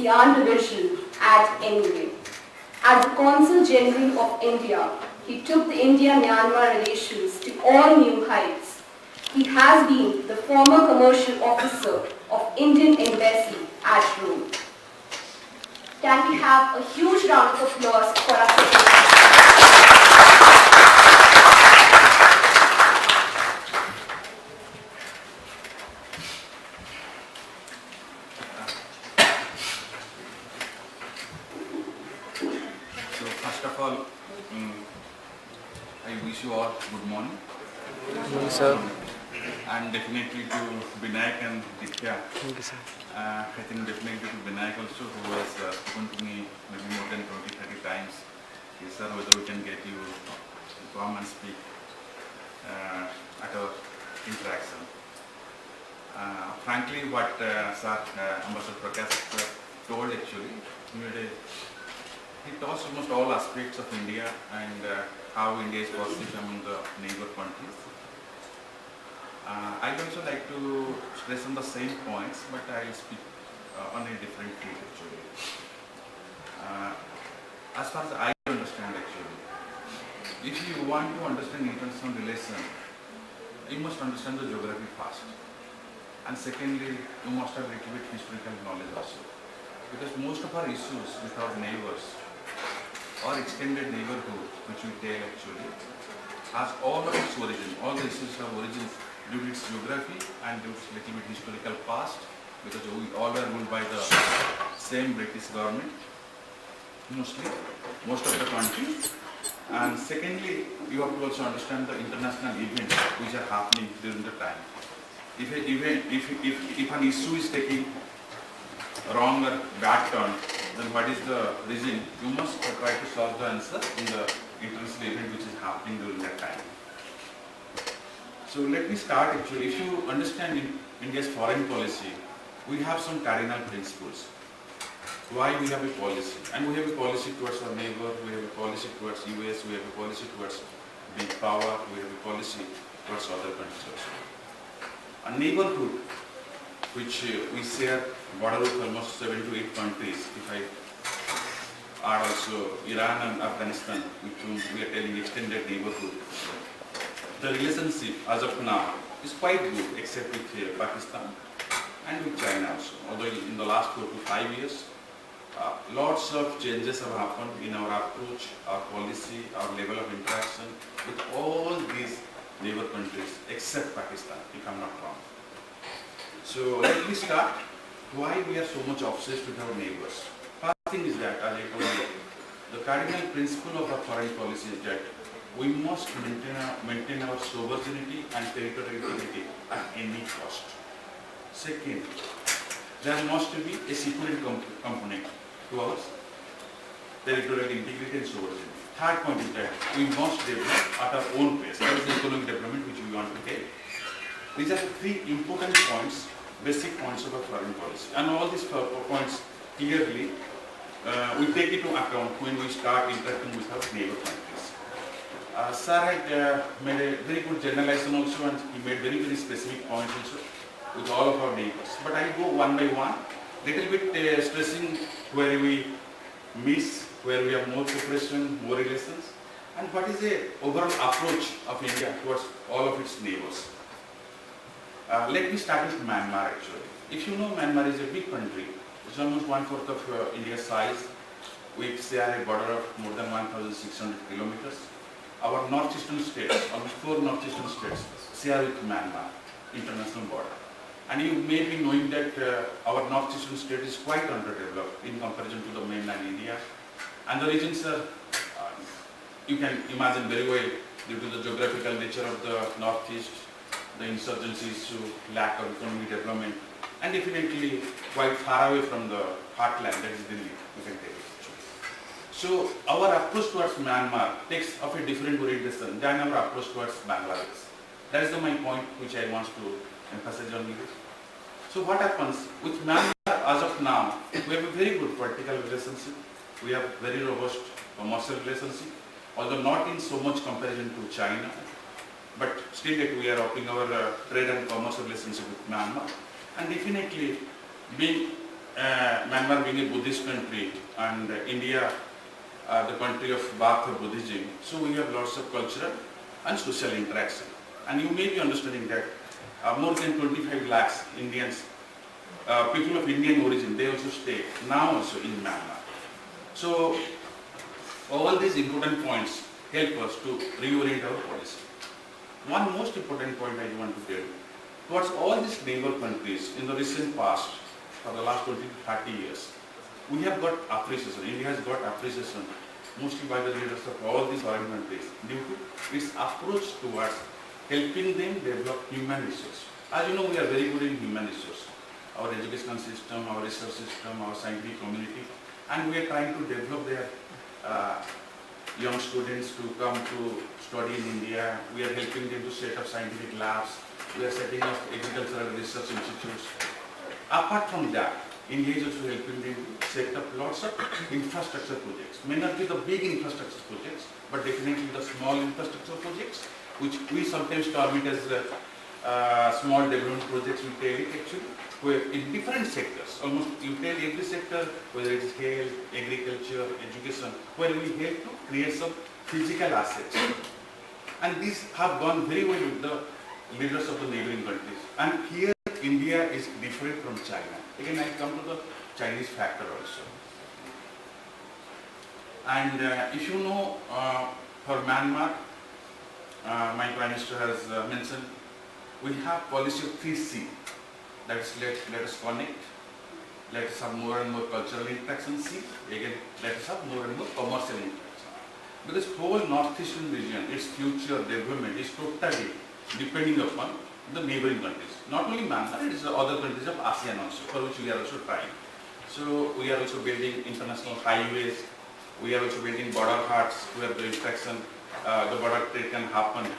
ASEAN division at NUA. As the Consul General of India, he took the India-Myanmar relations to all new heights. He has been the former commercial officer of Indian Embassy at Rome. Can we have a huge round of applause for our secretary? So first of all, I wish you all good morning. Good morning, sir. And definitely to Vinayak and Ditya. Thank you, sir. I think definitely to Vinayak also, who has spoken to me maybe more than 20-30 times. Yes, sir, whether we can get you to come and speak at our interaction. Frankly, what Sir Ambassador Prakash sir told actually, he touched almost all aspects of India and how India is perceived among the neighbor countries. I'd also like to stress on the same points, but I'll speak on a different field actually. As far as I understand actually, if you want to understand international relations, you must understand the geography first. And secondly, you must have a little bit historical knowledge also. Because most of our issues with our neighbors or extended neighborhood, which we tell actually, has all of its origin. All the issues have origins due to its geography and due to its little bit historical past, because we all were ruled by the same British government, mostly, most of the countries. And secondly, you have to also understand the international events which are happening during the time. If an issue is taking wrong or bad turn, then what is the reason? You must try to solve the answer in the international event which is happening during that time. So let me start actually. If you understand India's foreign policy, we have some cardinal principles. Why we have a policy? And we have a policy towards our neighbor, we have a policy towards US, we have a policy towards big power, we have a policy towards other countries also. A neighborhood, which we share border with almost 7 to 8 countries, if I add also Iran and Afghanistan, which we are telling extended neighborhood. The relationship as of now is quite good, except with Pakistan and with China also. Although in the last 4 to 5 years, lots of changes have happened in our approach, our policy, our level of interaction with all these neighbor countries, except Pakistan, if I'm not wrong. So let me start why we are so much obsessed with our neighbors. First thing is that, as I told you, the cardinal principle of our foreign policy is that we must maintain our sovereignty and territoriality at any cost. Second, there must be a security component to our territorial integrity and sovereignty. Third point is that we must develop at our own pace. That is the economic development which we want to take. These are the 3 important points, basic points of our foreign policy. And all these points clearly we take into account when we start interacting with our neighbor countries. Sir had made a very good generalization also, and he made very, very specific points also with all of our neighbors. But I go one by one, little bit stressing where we miss, where we have more cooperation, more relations, and what is the overall approach of India towards all of its neighbors. Let me start with Myanmar actually. If you know, Myanmar is a big country. It's almost 1/4 of India's size. We share a border of more than 1,600 kilometers. Our northeastern states, almost 4 northeastern states, share with Myanmar, international border. And you may be knowing that our northeastern state is quite underdeveloped in comparison to the mainland India. And the reasons are, you can imagine very well, due to the geographical nature of the northeast, the insurgency issue, lack of economic development, and definitely quite far away from the heartland, that is Delhi, you can take it. So our approach towards Myanmar takes of a different orientation than our approach towards Bangladesh. That is my point which I want to emphasize on this. So what happens with Myanmar as of now, we have a very good political relationship, we have very robust commercial relationship, although not in so much comparison to China, but still that we are opening our trade and commercial relationship with Myanmar. And definitely being Myanmar being a Buddhist country and India the country of Bharata Buddhism, so we have lots of cultural and social interaction. And you may be understanding that more than 25 lakhs Indians, people of Indian origin, they also stay now also in Myanmar. So all these important points help us to reorient our policy. One most important point I want to tell you, towards all these neighbor countries in the recent past, for the last 20 to 30 years, we have got appreciation. India has got appreciation mostly by the leaders of all these foreign countries due to its approach towards helping them develop human resource. As you know, we are very good in human resource. Our educational system, our research system, our scientific community, and we are trying to develop their young students to come to study in India. We are helping them to set up scientific labs. We are setting up agricultural research institutes. Apart from that, India is also helping them to set up lots of infrastructure projects. May not be the big infrastructure projects, but definitely the small infrastructure projects, which we sometimes term it as small development projects, we tell it actually, where in different sectors, almost you tell every sector, whether it is health, agriculture, education, where we help to create some physical assets. And these have gone very well with the leaders of the neighboring countries. And here India is different from China. Again, I come to the Chinese factor also. And if you know, for Myanmar, my Prime Minister has mentioned, we have policy of 3C. That is, let us connect, let us have more and more cultural interaction. C, again, let us have more and more commercial interaction. Because whole northeastern region, its future development is totally depending upon the neighboring countries. Not only Myanmar, it is the other countries of ASEAN also, for which we are also trying. So we are also building international highways, we are also building border huts where the interaction, the border trade can happen.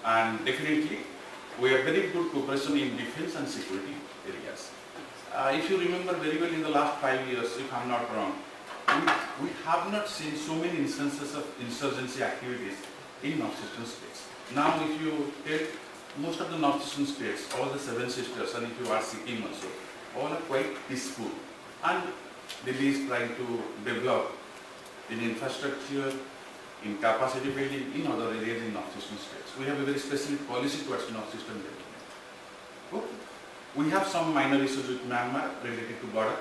And definitely, we have very good cooperation in defense and security areas. If you remember very well, in the last 5 years, if I am not wrong, we have not seen so many instances of insurgency activities in northeastern states. Now, if you take most of the northeastern states, all the 7 sisters, and if you ask Sikkim also, all are quite peaceful. And Delhi is trying to develop in infrastructure, in capacity building, in other areas in northeastern states. We have a very specific policy towards northeastern development. Okay. We have some minor issues with Myanmar related to border,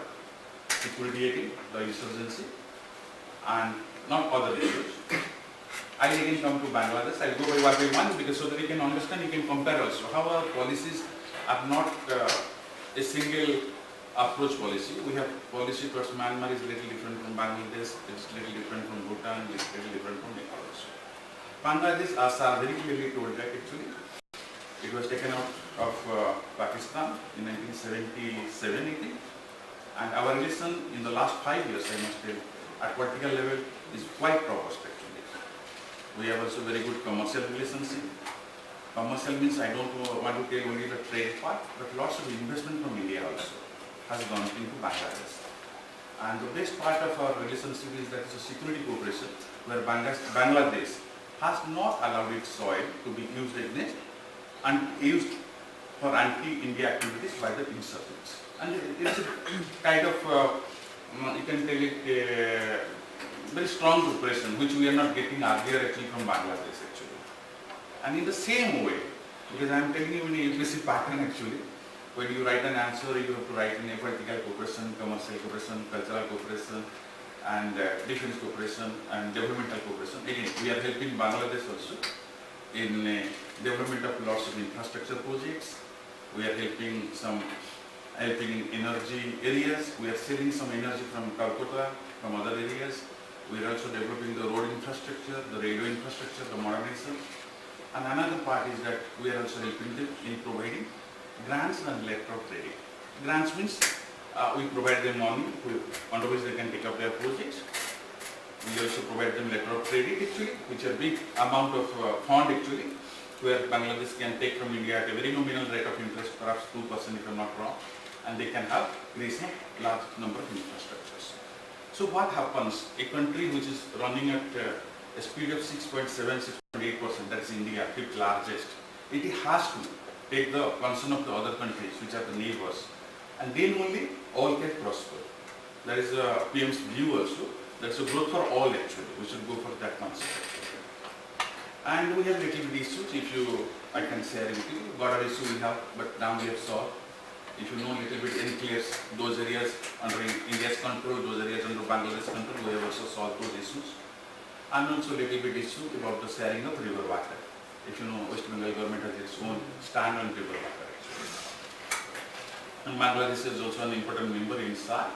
security again, the insurgency, and not other issues. I again come to Bangladesh. I'll go by one by one because so that you can understand, you can compare also how our policies are not a single approach policy. We have policy towards Myanmar is a little different from Bangladesh, it's a little different from Bhutan, it's a little different from Nepal also. Bangladesh, as are very clearly told that actually it was taken out of Pakistan in 1977, I think. And our relation in the last 5 years, I must tell, at political level is quite robust actually. We have also very good commercial relationship. Commercial means I don't want to tell only the trade part, but lots of investment from India also has gone into Bangladesh. And the best part of our relationship is that it's a security cooperation where Bangladesh has not allowed its soil to be used against and used for anti-India activities by the insurgents. And it's a kind of, you can tell it, very strong cooperation which we are not getting earlier actually from Bangladesh actually. And in the same way, because I am telling you in a UPSC pattern actually, when you write an answer, you have to write in a political cooperation, commercial cooperation, cultural cooperation, and defense cooperation and developmental cooperation. Again, we are helping Bangladesh also in development of lots of infrastructure projects. We are helping in energy areas. We are selling some energy from Calcutta, from other areas. We are also developing the road infrastructure, the railway infrastructure, the modernization. And another part is that we are also helping them in providing grants and letter of credit. Grants means we provide them money under which they can take up their projects. We also provide them letter of credit actually, which are big amount of fund actually, where Bangladesh can take from India at a very nominal rate of interest, perhaps 2% if I am not wrong, and they can have creation of large number of infrastructures. So what happens? A country which is running at a speed of 6.7, 6.8%, that is India, 5th largest, it has to take the concern of the other countries, which are the neighbors, and then only all can prosper. That is PM's view also. That's a growth for all actually. We should go for that concept. And we have little bit issues. If you, I can share with you. Border issue we have, but now we have solved. If you know little bit enclaves, those areas under India's control, those areas under Bangladesh control, we have also solved those issues. And also little bit issue about the sharing of river water. If you know, West Bengal government has its own stand on river water actually. And Bangladesh is also an important member inside,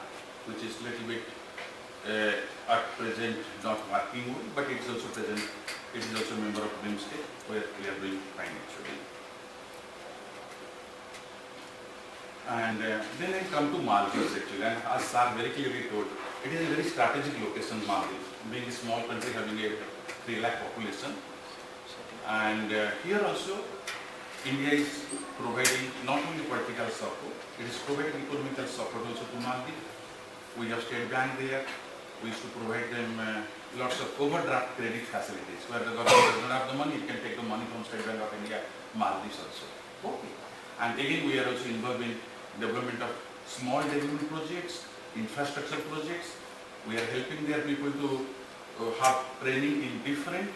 which is little bit at present not working well, but it is also present. It is also a member of BIMSTEC, where we are doing fine actually. And then I come to Maldives actually, and as Sir very clearly told, it is a very strategic location, Maldives, being a small country having a 3 lakh population. And here also, India is providing not only political support, it is providing economical support also to Maldives. We have State Bank there. We used to provide them lots of overdraft credit facilities where the government does not have the money, it can take the money from State Bank of India, Maldives also. Okay. And again, we are also involved in development of small development projects, infrastructure projects. We are helping their people to have training in different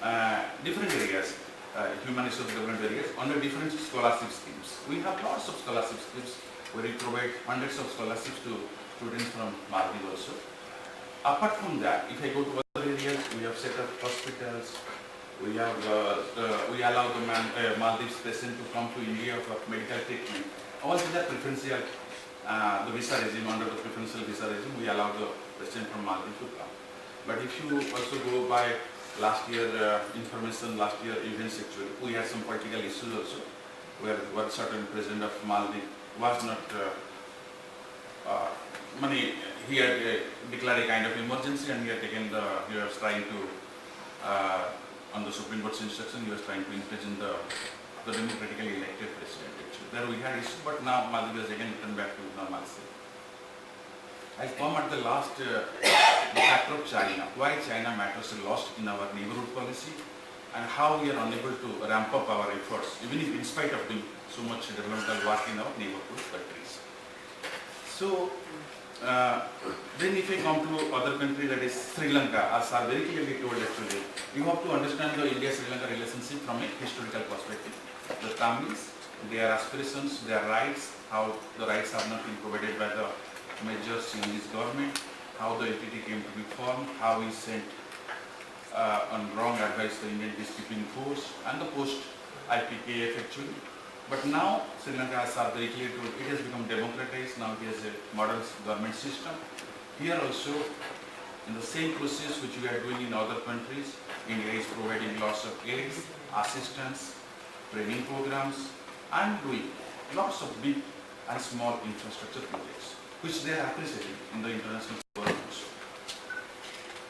areas, human resource development areas, under different scholarship schemes. We have lots of scholarship schemes where we provide hundreds of scholarships to students from Maldives also. Apart from that, if I go to other areas, we have set up hospitals. We have we allow the Maldives patient to come to India for medical treatment. All these are preferential, the visa regime, under the preferential visa regime, we allow the patient from Maldives to come. But if you also go by last year information, last year events actually, we had some political issues also, where one certain president of Maldives was not he had declared a kind of emergency, and he had taken he was trying to, on the Supreme Court's instruction, he was trying to imprison the democratically elected president actually. There we had issue, but now Maldives has again returned back to normalcy. I come at the last the factor of China, why China matters a lot in our neighborhood policy, and how we are unable to ramp up our efforts, even if in spite of doing so much developmental work in our neighborhood countries. So, then if I come to other country, that is Sri Lanka, as are very clearly told actually, you have to understand the India-Sri Lanka relationship from a historical perspective. The Tamils, their aspirations, their rights, how the rights have not been provided by the major Chinese government, how the entity came to be formed, how we sent on wrong advice the Indian peacekeeping force, and the post-IPKF actually. But now Sri Lanka, as are very clear told, it has become democratized. Now it has a modern government system. Here also, in the same process which we are doing in other countries, India is providing lots of aids, assistance, training programs, and doing lots of big and small infrastructure projects, which they are appreciating in the international world also.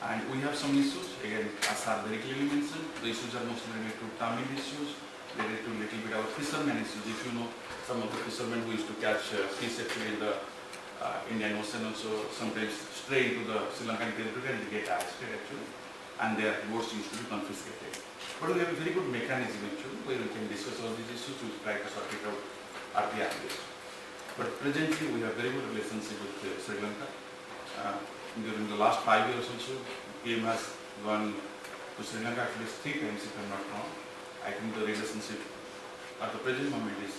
And we have some issues, again, as are very clearly mentioned, the issues are mostly related to Tamil issues, related to little bit our fishermen issues. If you know, some of the fishermen who used to catch fish actually in the Indian Ocean also sometimes stray into the Sri Lankan territory and they get arrested actually, and their boats used to be confiscated. But we have a very good mechanism actually where we can discuss all these issues to try to sort it out at the earliest. But presently we have very good relationship with Sri Lanka. During the last 5 years also, PM has gone to Sri Lanka at least 3 times if I am not wrong. I think the relationship at the present moment is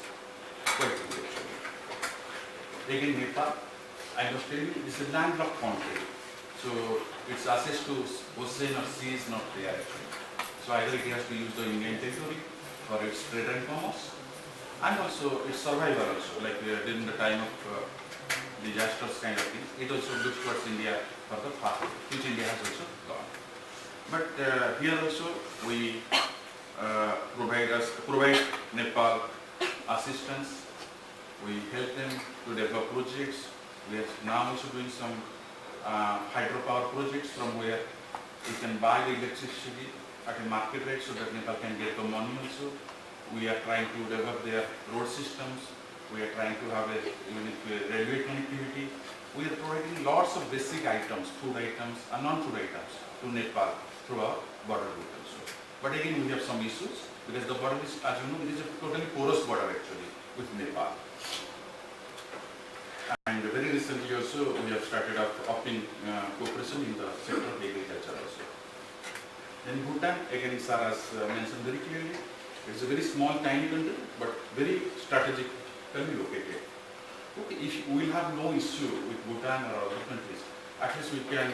quite good actually. Again, Nepal, I must tell you, this is a landlocked country. So its access to ocean or sea is not there actually. So either it has to use the Indian territory for its trade and commerce, and also its survival also, like during the time of disasters kind of things, it also looks towards India for the far, which India has also gone. But here also we provide Nepal assistance. We help them to develop projects. We are now also doing some hydropower projects from where we can buy the electricity at a market rate so that Nepal can get the money also. We are trying to develop their road systems. We are trying to have a unique railway connectivity. We are providing lots of basic items, food items and non-food items to Nepal through our border route also. But again, we have some issues because the border is, as you know, it is a totally porous border actually with Nepal. And very recently also we have started upping cooperation in the sector of agriculture also. Then Bhutan, again sir has mentioned very clearly, it's a very small tiny country but very strategically located. Okay, if we will have no issue with Bhutan or other countries, at least we can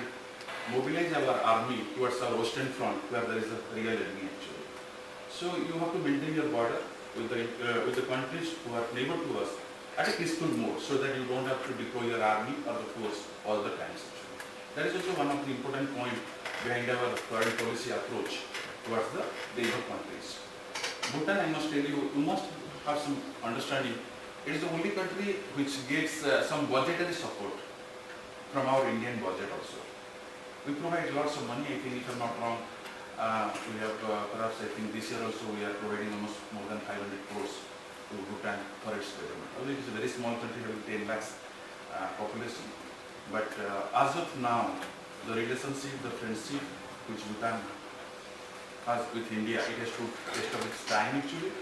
mobilize our army towards our western front where there is a real enemy actually. So you have to maintain your border with the countries who are neighbor to us at a peaceful mode so that you don't have to deploy your army or the force all the times actually. That is also one of the important points behind our foreign policy approach towards the neighbor countries. Bhutan, I must tell you, you must have some understanding. It is the only country which gets some budgetary support from our Indian budget also. We provide lots of money, I think if I am not wrong, we have perhaps I think this year also we are providing almost more than 500 crores to Bhutan for its development. Although it is a very small country having 10 lakhs population. But as of now, the relationship, the friendship which Bhutan has with India, it has to test of its time actually.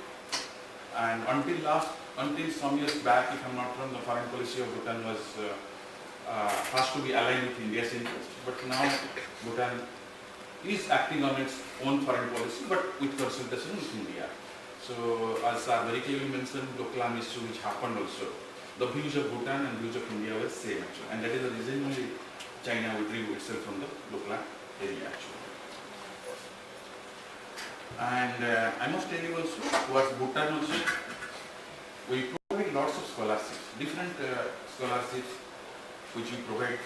And until some years back, if I am not wrong, the foreign policy of Bhutan was has to be aligned with India's interest. But now Bhutan is acting on its own foreign policy, but with consultation with India. So as I very clearly mentioned, Doklam issue which happened also, the views of Bhutan and views of India were same actually. And that is the reason only China withdrew itself from the Doklam area actually. And I must tell you also, towards Bhutan also, we provide lots of scholarships, different scholarships which we provide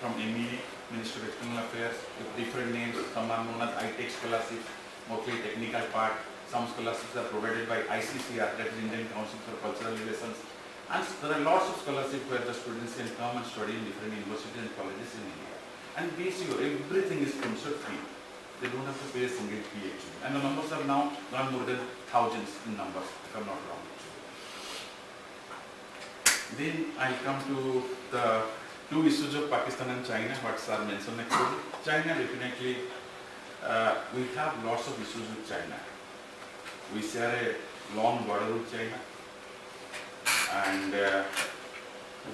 from MEA, Ministry of External Affairs, with different names. Some are known as ITEC scholarships, mostly technical part. Some scholarships are provided by ICCR, that is Indian Council for Cultural Relations. And there are lots of scholarships where the students can come and study in different universities and colleges in India. And basically everything is concert free. They don't have to pay a single fee actually. And the numbers are now gone more than thousands in numbers, if I am not wrong. Then I come to the two issues of Pakistan and China, what sir mentioned actually. China definitely, we have lots of issues with China. We share a long border with China. And the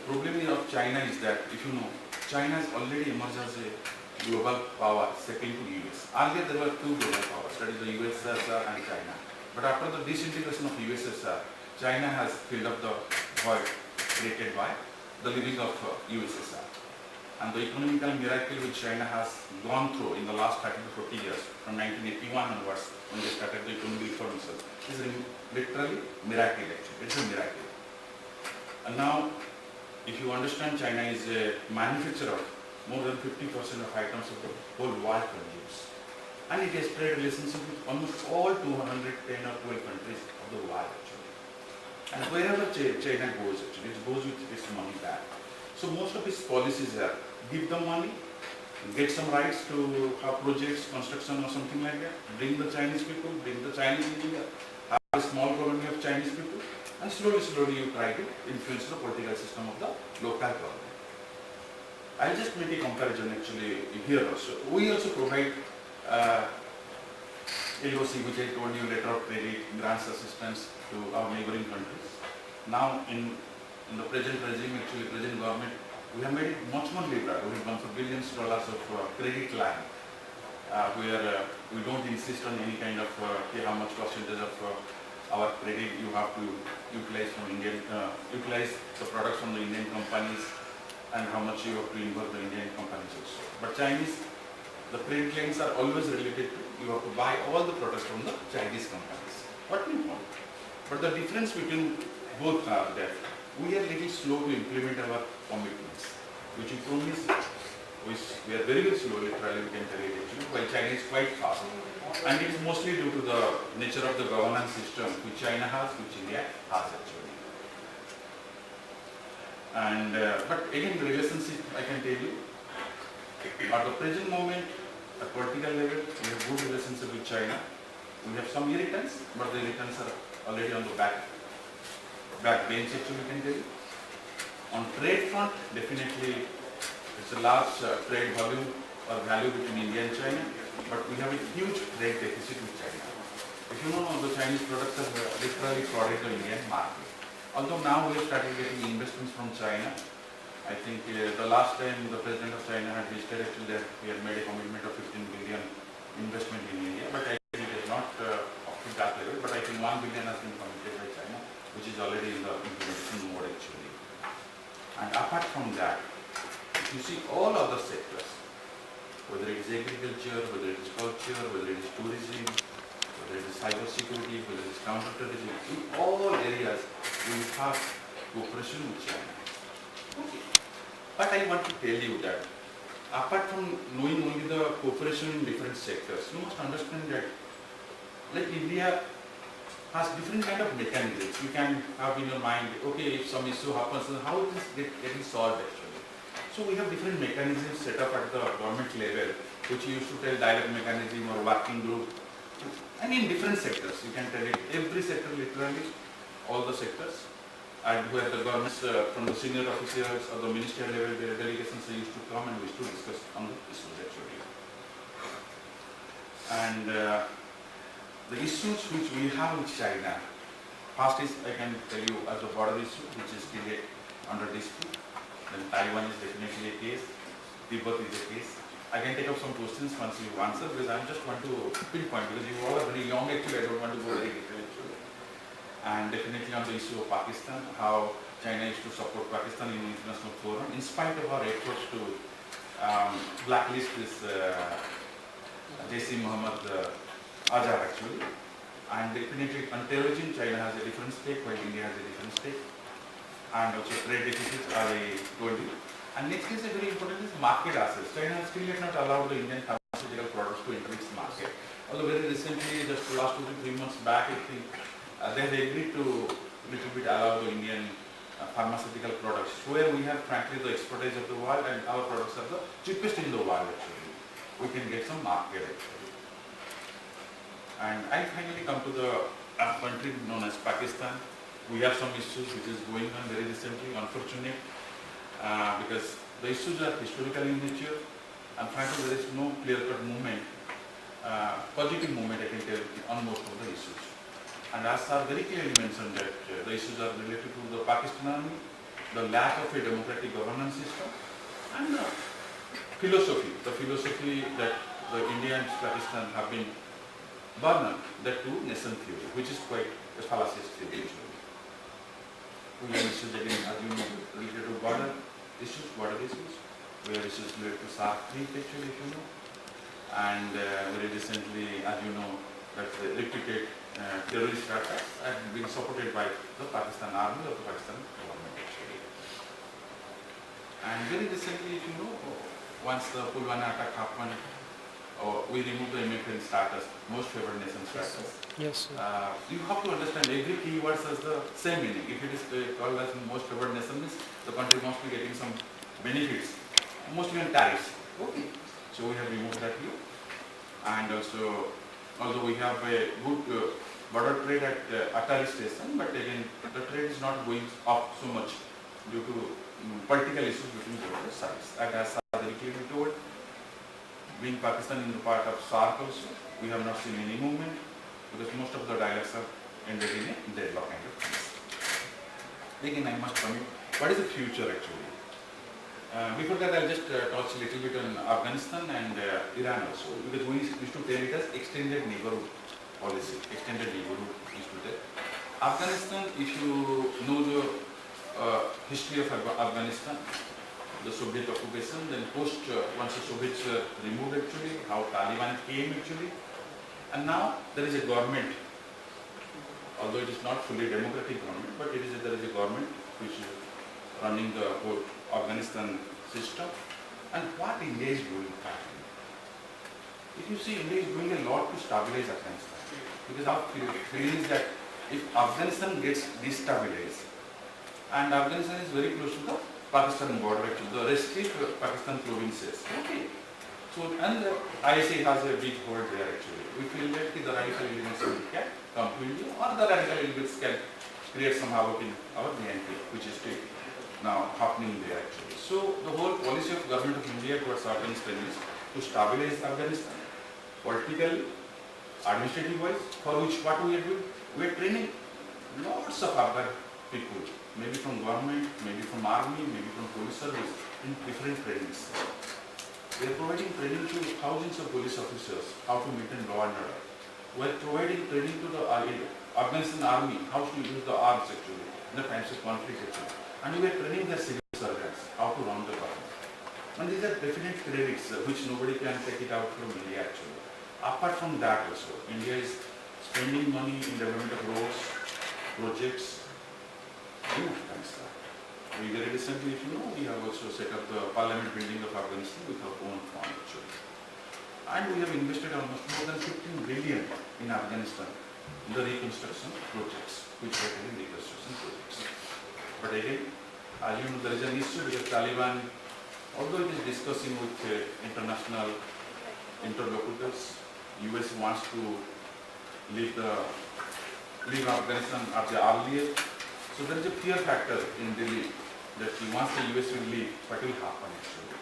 problem of China is that, if you know, China has already emerged as a global power, second to US. Earlier there were two global powers, that is the USSR and China. But after the disintegration of USSR, China has filled up the void created by the leaving of USSR. And the economical miracle which China has gone through in the last 30 to 40 years, from 1981 onwards, when they started the economic reforms, is literally miracle actually. It's a miracle. And now, if you understand, China is a manufacturer of more than 50% of items of the whole world consumes. And it has trade relationship with almost all 210 or 12 countries of the world actually. And wherever China goes actually, it goes with its money back. So most of its policies are give them money, get some rights to have projects, construction or something like that, bring the Chinese people, bring the Chinese engineer, have a small colony of Chinese people, and slowly you try to influence the political system of the local government. I'll just make a comparison actually here also. We also provide LOC, which I told you, letter of credit, grants assistance to our neighboring countries. Now in the present regime, actually present government, we have made it much more liberal. We have gone for billions of dollars of credit line, where we don't insist on any kind of how much percentage of our credit you have to utilize from utilize the products from the Indian companies, and how much you have to involve the Indian companies also. But Chinese, the credit lines are always related to you have to buy all the products from the Chinese companies. What we want. But the difference between both are that we are little slow to implement our commitments, which we promise, which we are very slow, literally we can tell it actually, while China is quite fast. And it is mostly due to the nature of the governance system which China has, which India has actually. And but again, the relationship, I can tell you, at the present moment, at political level, we have good relationship with China. We have some irritants, but the irritants are already on the back bench actually, we can tell you. On trade front, definitely it's a large trade volume or value between India and China, but we have a huge trade deficit with China. If you know, the Chinese products are literally flooded the Indian market. Although now we have started getting investments from China, I think the last time the President of China had visited, actually that he had made a commitment of 15 billion investment in India, but I think it is not up to that level, but I think 1 billion has been committed by China, which is already in the implementation mode actually. And apart from that, if you see all other sectors, whether it is agriculture, whether it is culture, whether it is tourism, whether it is cyber security, whether it is counter-terrorism, in all areas we have cooperation with China. Okay. But I want to tell you that apart from knowing only the cooperation in different sectors, you must understand that like India has different kind of mechanisms. You can have in your mind, okay, if some issue happens, then how is this getting solved actually? So we have different mechanisms set up at the government level, which you used to tell dialogue mechanism or working group. I mean different sectors, you can tell it, every sector literally, all the sectors. And where the governments from the senior officials or the ministerial level delegations they used to come and we used to discuss on the issues actually. And the issues which we have with China, first is I can tell you as a border issue which is still under dispute. Then Taiwan is definitely a case, Tibet is a case. I can take up some questions once you answer because I just want to pinpoint because you all are very young actually, I don't want to go very detailed actually. And definitely on the issue of Pakistan, how China used to support Pakistan in the international forum, in spite of our efforts to blacklist this Muhammad Azhar actually. And definitely on terrorism, China has a different stake, while India has a different stake. And also trade deficits are a told you. And next is a very important is market access. China has still yet not allowed the Indian pharmaceutical products to enter its market. Although very recently, just last 2 to 3 months back, I think they have agreed to little bit allow the Indian pharmaceutical products, where we have frankly the expertise of the world and our products are the cheapest in the world actually. We can get some market actually. And I finally come to the country known as Pakistan. We have some issues which is going on very recently, unfortunate, because the issues are historical in nature and frankly there is no clear-cut movement, positive movement I can tell on most of the issues. And as are very clearly mentioned that the issues are related to the Pakistan army, the lack of a democratic governance system, and the philosophy that the India and Pakistan have been burned that to nation theory, which is quite a fallacious theory. We have issues again, as you know, related to border issues. We have issues related to SARC actually, if you know. And very recently, as you know, that the repeated terrorist attacks and being supported by the Pakistan army or the Pakistan government actually. And very recently, if you know, once the Pulwama attack happened, we removed the MFN status, most favored nation status. Yes, sir. You have to understand every keyword has the same meaning. If it is called as most favored nation, means the country must be getting some benefits, mostly on tariffs. Okay. So we have removed that here. And also, although we have a good border trade at Atari station, but again the trade is not going up so much due to political issues between both the sides. And as very clearly told, being Pakistan in the part of SARC also, we have not seen any movement because most of the dialogues have ended in a deadlock kind of things. Again, I must come in. What is the future actually? Before that, I'll just touch a little bit on Afghanistan and Iran also, because we used to tell it as extended neighborhood policy, extended neighborhood used to tell. Afghanistan, if you know the history of Afghanistan, the Soviet occupation, then post, once the Soviets were removed actually, how Taliban came actually, and now there is a government, although it is not fully democratic government, but there is a government which is running the whole Afghanistan system. And what India is doing practically? If you see, India is doing a lot to stabilize Afghanistan. Because our feeling is that if Afghanistan gets destabilized, and Afghanistan is very close to the Pakistan border, actually, the restricted Pakistan provinces. Okay. So, and the ISA has a big hold there actually. We feel that the radical elements can come to India, or the radical elements can create some havoc in our BNP, which is still now happening there actually. So the whole policy of government of India towards Afghanistan is to stabilize Afghanistan, politically, administrative wise, for which what we are doing, we are training lots of Afghan people, maybe from government, maybe from army, maybe from police service, in different trainings. We are providing training to thousands of police officers how to maintain law and order. We are providing training to the Afghanistan army how to use the arms actually in the times of conflict actually. And we are training the civil servants how to run the government. And these are definite credits which nobody can take it out from India actually. Apart from that also, India is spending money in development of roads, projects, huge thanks to that. We very recently, if you know, we have also set up the parliament building of Afghanistan with our own fund actually. And we have invested almost more than 15 billion in Afghanistan in the reconstruction projects, which are in reconstruction projects. But again, as you know, there is an issue with the Taliban, although it is discussing with international interlocutors. US wants to leave Afghanistan at the earliest. So there is a fear factor in Delhi that once the US will leave, what will happen actually?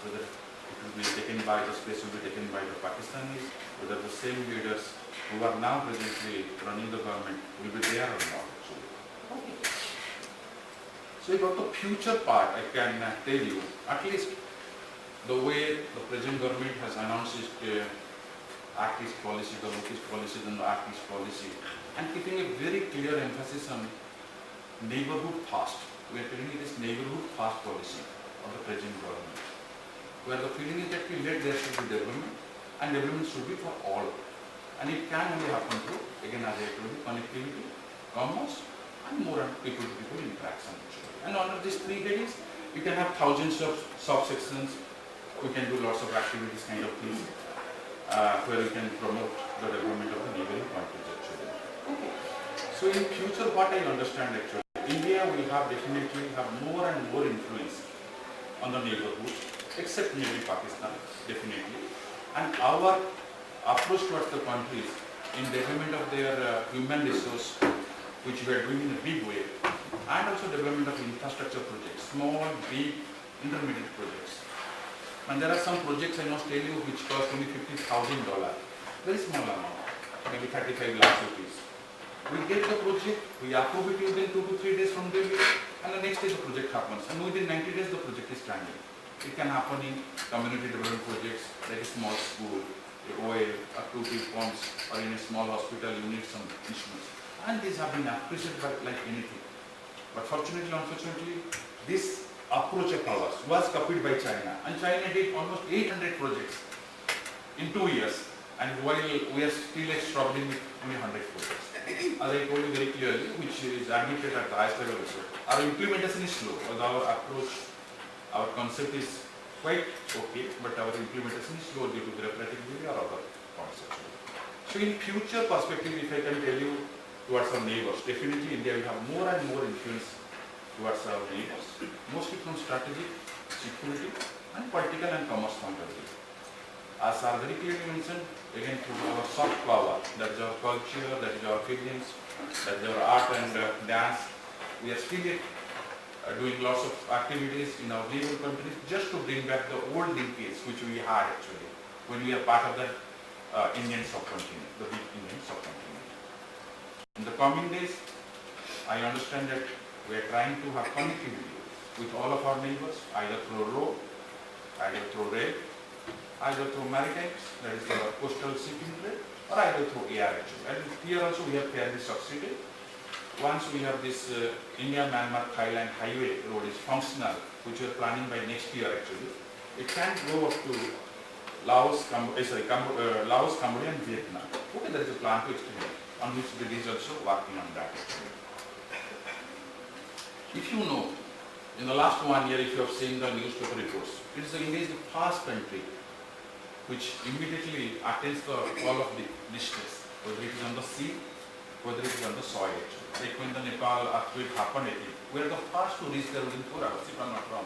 Whether it will be taken by, the space will be taken by the Pakistanis, whether the same leaders who are now presently running the government will be there or not actually. So about the future part, I can tell you, at least the way the present government has announced its Act-East policy, the Look-East policy, and the Act-East policy, and keeping a very clear emphasis on neighborhood first. We are telling it is neighborhood first policy of the present government, where the feeling is that let there should be development, and development should be for all. And it can only happen through, again as I told you, connectivity, commerce, and more people-to-people interaction. And under these three headings, you can have thousands of subsections. We can do lots of activities, kind of things, where we can promote the development of the neighboring countries actually. So in future, what I understand actually, India will definitely have more and more influence on the neighborhood, except maybe Pakistan, definitely. And our approach towards the countries in development of their human resource, which we are doing in a big way, and also development of infrastructure projects, small, big, intermediate projects. And there are some projects I must tell you which cost only $50,000, very small amount, maybe 35 lakhs rupees. We get the project, we approve it within 2 to 3 days from Delhi, and the next day the project happens. And within 90 days the project is standing. It can happen in community development projects, like a small school, a oil, a 2 pumps, or in a small hospital you need some instruments. And these have been appreciated like anything. But fortunately, unfortunately, this approach of ours was copied by China, and China did almost 800 projects in 2 years, and while we are still struggling with only 100 projects. As I told you very clearly, which is admitted at the highest level also, our implementation is slow, but our approach, our concept is quite okay, but our implementation is slow due to bureaucratic delay or other concepts. So in future perspective, if I can tell you, towards our neighbors, definitely India will have more and more influence towards our neighbors, mostly from strategic, security, and political and commerce point of view. As are very clearly mentioned, again through our soft power, that is our culture, that is our feelings, that is our art and dance, we are still doing lots of activities in our neighbor countries just to bring back the old linkage which we had actually when we are part of the Indian subcontinent, the big Indian subcontinent. In the coming days, I understand that we are trying to have connectivity with all of our neighbors, either through road, either through rail, either through maritime, that is the coastal shipping trade, or either through air actually. And here also we have fairly succeeded. Once we have this India-Myanmar-Thailand highway road is functional, which we are planning by next year actually, it can go up to Laos, Cambodia and Vietnam. Okay, there is a plan to extend it, on which the is also working on that. If you know, in the last 1 year, if you have seen the newspaper reports, India is the first country which immediately attends the call of the distress, whether it is on the sea, whether it is on the soil actually. Like when the Nepal earthquake happened, we are the first to reach there within 4 hours, if I am not wrong.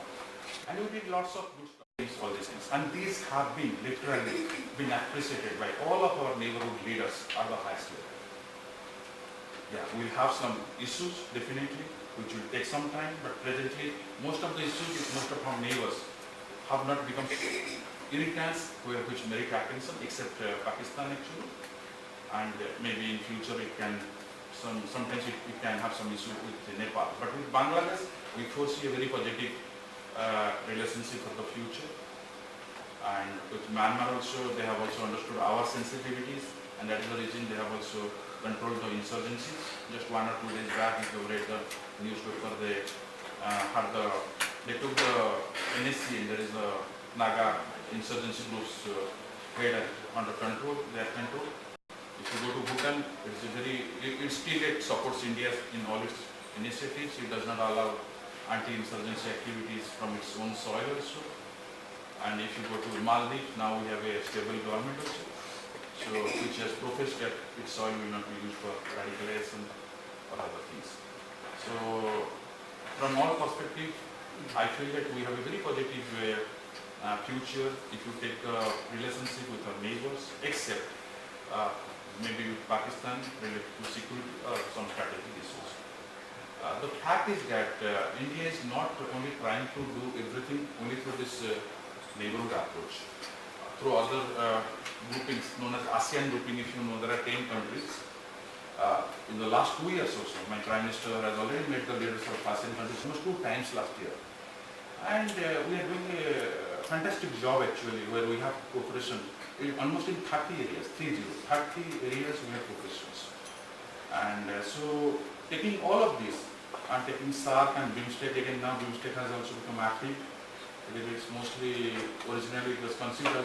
And we did lots of good stuff, all these things. And these have been literally been appreciated by all of our neighborhood leaders at the highest level. Yeah, we will have some issues definitely, which will take some time, but presently most of the issues with most of our neighbors have not become irritants which merit attention, except Pakistan actually, and maybe in future it can sometimes it can have some issue with Nepal. But with Bangladesh, we foresee a very positive relationship for the future. And with Myanmar also, they have also understood our sensitivities, and that is the reason they have also controlled the insurgency. Just 1 or 2 days back, if you read the newspaper, they took the NSC, and there is a Naga insurgency groups head under control, their control. If you go to Bhutan, it supports India in all its initiatives. It does not allow anti-insurgency activities from its own soil also. And if you go to Maldives, now we have a stable government also, so which has professed that its soil will not be used for radicalization or other things. So from all perspectives, I feel that we have a very positive future if you take a relationship with our neighbors, except maybe with Pakistan related to security or some strategic issues. The fact is that India is not only trying to do everything only through this neighborhood approach. Through other groupings known as ASEAN grouping, if you know, there are 10 countries. In the last 2 years or so, my Prime Minister has already met the leaders of ASEAN countries almost 2 times last year. And we are doing a fantastic job actually, where we have cooperation almost in 30 areas, 30 areas we have cooperations. And so taking all of this and taking SAARC and BIMSTEC, again now BIMSTEC has also become active. It is mostly, originally it was conceived as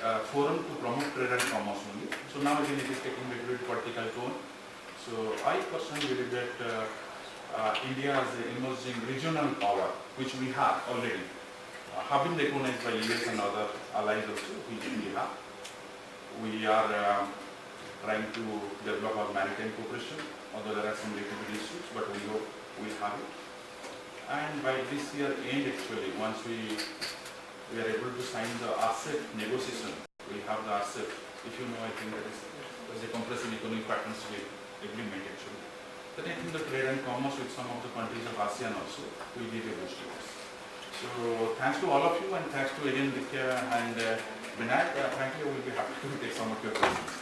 a forum to promote trade and commerce only. So now again it is taking a little bit political tone. So I personally believe that India as an emerging regional power, which we have already, have been recognized by US and other allies also, which we have. We are trying to develop our maritime cooperation, although there are some little bit issues, but we hope we have it. And by this year end actually, once we are able to sign the ASEAN negotiation, we have the ASEAN, if you know, I think that is a comprehensive economic partnership agreement actually. Then I think the trade and commerce with some of the countries of ASEAN also will give a boost to us. So thanks to all of you, and thanks to again Vidya and Vinayak. Frankly, I will be happy to take some of your questions.